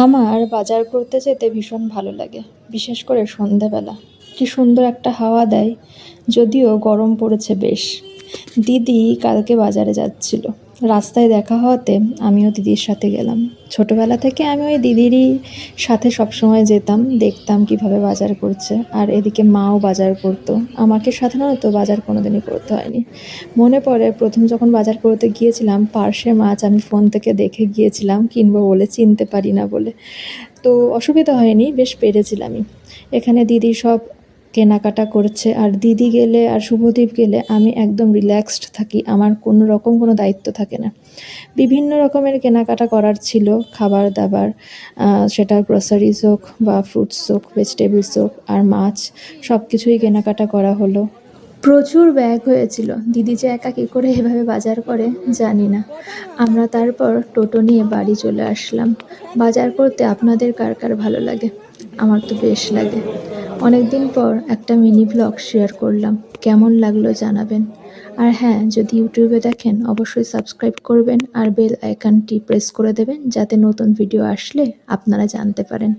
আমার বাজার করতে যেতে ভীষণ ভালো লাগে, বিশেষ করে সন্ধ্যাবেলা। কি সুন্দর একটা হাওয়া দেয়, যদিও গরম পড়েছে বেশ। দিদি কালকে বাজারে যাচ্ছিল, রাস্তায় দেখা হওয়াতে আমিও দিদির সাথে গেলাম। ছোটবেলা থেকে আমি ওই দিদিরই সাথে সবসময় যেতাম, দেখতাম কিভাবে বাজার করছে, আর এদিকে মাও বাজার করতো। আমাকে সাধারণত বাজার কোনোদিনই করতে হয়নি। মনে পড়ে প্রথম যখন বাজার করতে গিয়েছিলাম, পার্শে মাছ আমি ফোন থেকে দেখে গিয়েছিলাম কিনবো বলে, চিনতে পারি না বলে। তো অসুবিধা হয়নি, বেশ পেরেছিলামই। এখানে দিদি সব কেনাকাটা করছে, আর দিদি গেলে আর শুভদীপ গেলে আমি একদম রিল্যাক্সড থাকি, আমার কোনো রকম কোনো দায়িত্ব থাকে না। বিভিন্ন রকমের কেনাকাটা করার ছিল, খাবার দাবার, সেটা গ্রসারিজ হোক বা ফ্রুটস হোক, ভেজিটেবলস হোক, আর মাছ, সব কিছুই কেনাকাটা করা হলো। প্রচুর ব্যাগ হয়েছিল। দিদি যে একা কী করে এভাবে বাজার করে জানি না। আমরা তারপর টোটো নিয়ে বাড়ি চলে আসলাম। বাজার করতে আপনাদের কার কার ভালো লাগে? আমার তো বেশ লাগে। অনেক দিন পর একটা মিনি ব্লগ শেয়ার করলাম, কেমন লাগলো জানাবেন। আর হ্যাঁ, যদি ইউটিউবে দেখেন অবশ্যই সাবস্ক্রাইব করবেন আর বেল আইকনটি প্রেস করে দেবেন, যাতে নতুন ভিডিও আসলে আপনারা জানতে পারেন।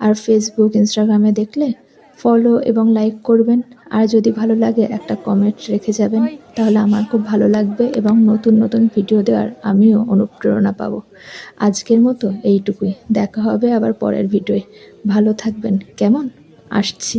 আর ফেসবুক, ইনস্টাগ্রামে দেখলে ফলো এবং লাইক করবেন। আর যদি ভালো লাগে একটা কমেন্ট রেখে যাবেন, তাহলে আমার খুব ভালো লাগবে এবং নতুন নতুন ভিডিও দেওয়ার আমিও অনুপ্রেরণা পাবো। আজকের মতো এইটুকুই, দেখা হবে আবার পরের ভিডিওয়। ভালো থাকবেন, কেমন? আসছি।